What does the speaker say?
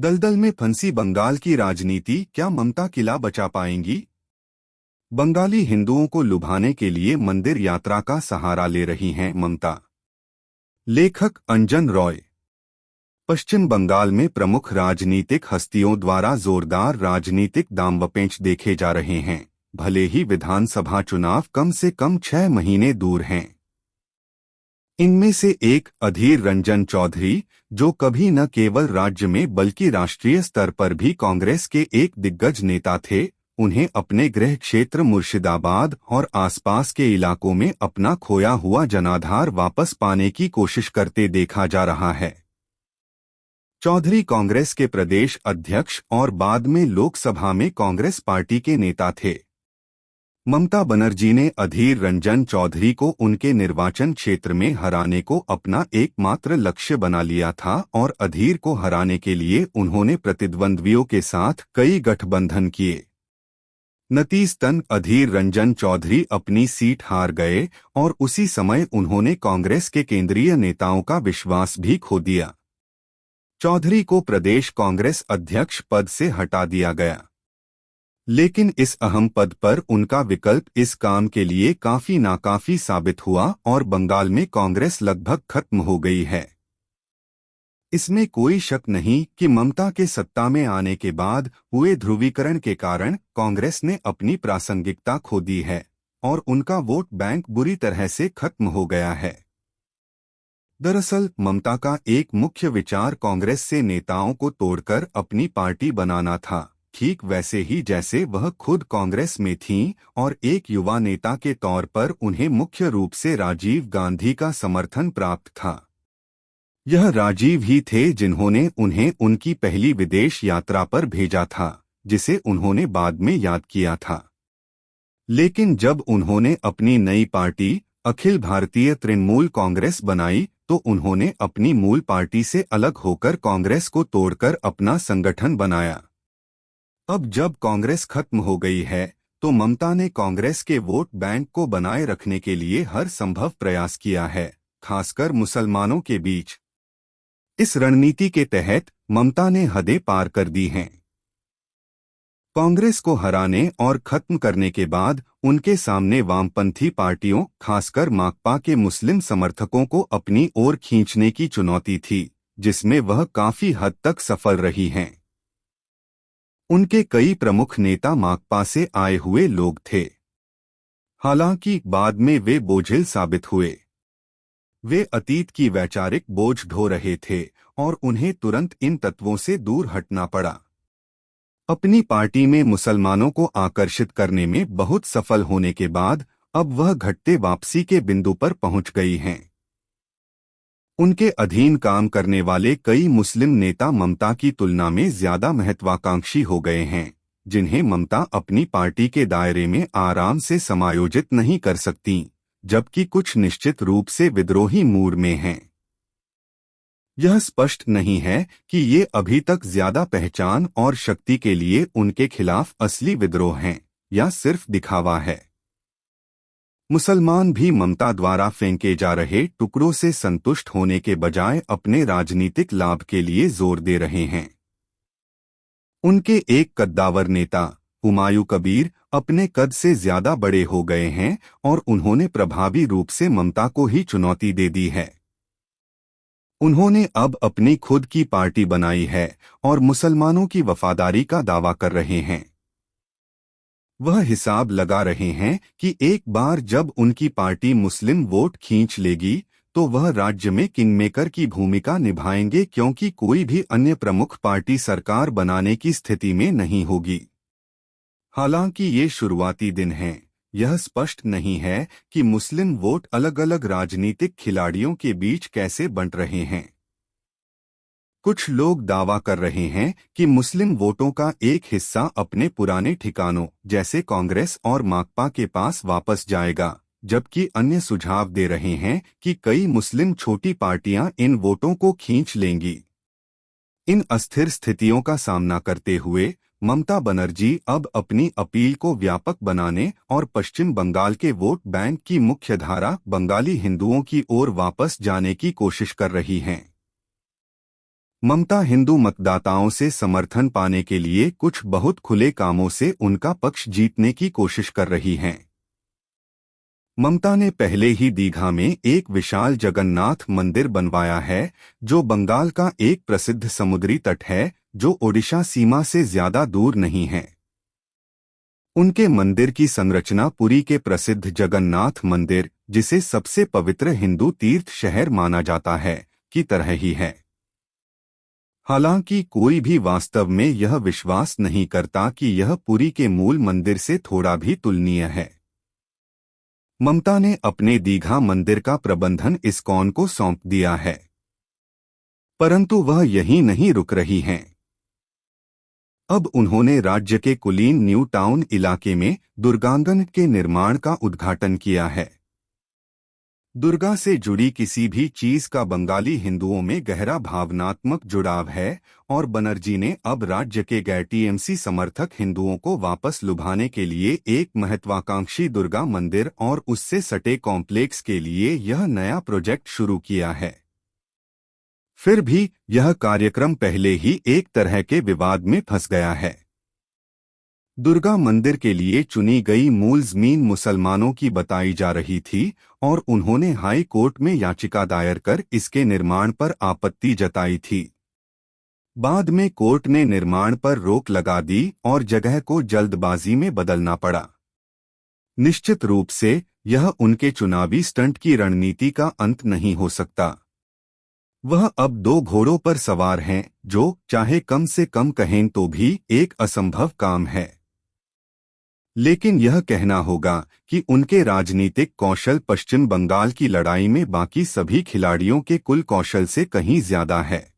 दलदल में फंसी बंगाल की राजनीति, क्या ममता किला बचा पाएंगी? बंगाली हिंदुओं को लुभाने के लिए मंदिर यात्रा का सहारा ले रही हैं ममता। लेखक अंजन रॉय। पश्चिम बंगाल में प्रमुख राजनीतिक हस्तियों द्वारा जोरदार राजनीतिक दांवपेच देखे जा रहे हैं, भले ही विधानसभा चुनाव कम से कम 6 महीने दूर हैं। इनमें से एक अधीर रंजन चौधरी, जो कभी न केवल राज्य में बल्कि राष्ट्रीय स्तर पर भी कांग्रेस के एक दिग्गज नेता थे, उन्हें अपने गृह क्षेत्र मुर्शिदाबाद और आसपास के इलाकों में अपना खोया हुआ जनाधार वापस पाने की कोशिश करते देखा जा रहा है। चौधरी कांग्रेस के प्रदेश अध्यक्ष और बाद में लोकसभा में कांग्रेस पार्टी के नेता थे। ममता बनर्जी ने अधीर रंजन चौधरी को उनके निर्वाचन क्षेत्र में हराने को अपना एकमात्र लक्ष्य बना लिया था और अधीर को हराने के लिए उन्होंने प्रतिद्वंद्वियों के साथ कई गठबंधन किए। नतीजतन अधीर रंजन चौधरी अपनी सीट हार गए और उसी समय उन्होंने कांग्रेस के केंद्रीय नेताओं का विश्वास भी खो दिया। चौधरी को प्रदेश कांग्रेस अध्यक्ष पद से हटा दिया गया, लेकिन इस अहम पद पर उनका विकल्प इस काम के लिए काफी नाकाफी साबित हुआ और बंगाल में कांग्रेस लगभग खत्म हो गई है। इसमें कोई शक नहीं कि ममता के सत्ता में आने के बाद हुए ध्रुवीकरण के कारण कांग्रेस ने अपनी प्रासंगिकता खो दी है और उनका वोट बैंक बुरी तरह से खत्म हो गया है। दरअसल ममता का एक मुख्य विचार कांग्रेस से नेताओं को तोड़कर अपनी पार्टी बनाना था, ठीक वैसे ही जैसे वह खुद कांग्रेस में थीं और एक युवा नेता के तौर पर उन्हें मुख्य रूप से राजीव गांधी का समर्थन प्राप्त था। यह राजीव ही थे जिन्होंने उन्हें उनकी पहली विदेश यात्रा पर भेजा था, जिसे उन्होंने बाद में याद किया था। लेकिन जब उन्होंने अपनी नई पार्टी अखिल भारतीय तृणमूल कांग्रेस बनाई तो उन्होंने अपनी मूल पार्टी से अलग होकर कांग्रेस को तोड़कर अपना संगठन बनाया। अब जब कांग्रेस खत्म हो गई है तो ममता ने कांग्रेस के वोट बैंक को बनाए रखने के लिए हर संभव प्रयास किया है, खासकर मुसलमानों के बीच। इस रणनीति के तहत ममता ने हदें पार कर दी हैं। कांग्रेस को हराने और खत्म करने के बाद उनके सामने वामपंथी पार्टियों, खासकर माकपा के मुस्लिम समर्थकों को अपनी ओर खींचने की चुनौती थी, जिसमें वह काफी हद तक सफल रही हैं। उनके कई प्रमुख नेता माकपा से आए हुए लोग थे। हालांकि बाद में वे बोझिल साबित हुए। वे अतीत की वैचारिक बोझ ढो रहे थे और उन्हें तुरंत इन तत्वों से दूर हटना पड़ा। अपनी पार्टी में मुसलमानों को आकर्षित करने में बहुत सफल होने के बाद अब वह घटते वापसी के बिंदु पर पहुंच गई हैं। उनके अधीन काम करने वाले कई मुस्लिम नेता ममता की तुलना में ज्यादा महत्वाकांक्षी हो गए हैं, जिन्हें ममता अपनी पार्टी के दायरे में आराम से समायोजित नहीं कर सकती, जबकि कुछ निश्चित रूप से विद्रोही मूड में हैं। यह स्पष्ट नहीं है कि ये अभी तक ज्यादा पहचान और शक्ति के लिए उनके खिलाफ असली विद्रोह हैं या सिर्फ दिखावा है। मुसलमान भी ममता द्वारा फेंके जा रहे टुकड़ों से संतुष्ट होने के बजाय अपने राजनीतिक लाभ के लिए जोर दे रहे हैं। उनके एक कद्दावर नेता हुमायूं कबीर अपने कद से ज्यादा बड़े हो गए हैं और उन्होंने प्रभावी रूप से ममता को ही चुनौती दे दी है। उन्होंने अब अपनी खुद की पार्टी बनाई है और मुसलमानों की वफादारी का दावा कर रहे हैं। वह हिसाब लगा रहे हैं कि एक बार जब उनकी पार्टी मुस्लिम वोट खींच लेगी तो वह राज्य में किंगमेकर की भूमिका निभाएंगे, क्योंकि कोई भी अन्य प्रमुख पार्टी सरकार बनाने की स्थिति में नहीं होगी। हालांकि ये शुरुआती दिन हैं, यह स्पष्ट नहीं है कि मुस्लिम वोट अलग अलग राजनीतिक खिलाड़ियों के बीच कैसे बंट रहे हैं। कुछ लोग दावा कर रहे हैं कि मुस्लिम वोटों का एक हिस्सा अपने पुराने ठिकानों जैसे कांग्रेस और माकपा के पास वापस जाएगा, जबकि अन्य सुझाव दे रहे हैं कि कई मुस्लिम छोटी पार्टियां इन वोटों को खींच लेंगी। इन अस्थिर स्थितियों का सामना करते हुए ममता बनर्जी अब अपनी अपील को व्यापक बनाने और पश्चिम बंगाल के वोट बैंक की मुख्यधारा बंगाली हिंदुओं की ओर वापस जाने की कोशिश कर रही हैं। ममता हिंदू मतदाताओं से समर्थन पाने के लिए कुछ बहुत खुले कामों से उनका पक्ष जीतने की कोशिश कर रही हैं। ममता ने पहले ही दीघा में एक विशाल जगन्नाथ मंदिर बनवाया है, जो बंगाल का एक प्रसिद्ध समुद्री तट है, जो ओडिशा सीमा से ज्यादा दूर नहीं है। उनके मंदिर की संरचना पुरी के प्रसिद्ध जगन्नाथ मंदिर, जिसे सबसे पवित्र हिंदू तीर्थ शहर माना जाता है, की तरह ही है। हालांकि कोई भी वास्तव में यह विश्वास नहीं करता कि यह पुरी के मूल मंदिर से थोड़ा भी तुलनीय है। ममता ने अपने दीघा मंदिर का प्रबंधन इस्कॉन को सौंप दिया है, परंतु वह यहीं नहीं रुक रही हैं। अब उन्होंने राज्य के कुलीन न्यू टाउन इलाके में दुर्गांगन के निर्माण का उद्घाटन किया है। दुर्गा से जुड़ी किसी भी चीज का बंगाली हिंदुओं में गहरा भावनात्मक जुड़ाव है, और बनर्जी ने अब राज्य के गैर टीएमसी समर्थक हिंदुओं को वापस लुभाने के लिए एक महत्वाकांक्षी दुर्गा मंदिर और उससे सटे कॉम्प्लेक्स के लिए यह नया प्रोजेक्ट शुरू किया है। फिर भी यह कार्यक्रम पहले ही एक तरह के विवाद में फंस गया है। दुर्गा मंदिर के लिए चुनी गई मूल जमीन मुसलमानों की बताई जा रही थी, और उन्होंने हाई कोर्ट में याचिका दायर कर इसके निर्माण पर आपत्ति जताई थी। बाद में कोर्ट ने निर्माण पर रोक लगा दी और जगह को जल्दबाजी में बदलना पड़ा। निश्चित रूप से यह उनके चुनावी स्टंट की रणनीति का अंत नहीं हो सकता। वह अब दो घोड़ों पर सवार हैं, जो चाहे कम से कम कहें तो भी एक असंभव काम है। लेकिन यह कहना होगा कि उनके राजनीतिक कौशल पश्चिम बंगाल की लड़ाई में बाकी सभी खिलाड़ियों के कुल कौशल से कहीं ज्यादा है।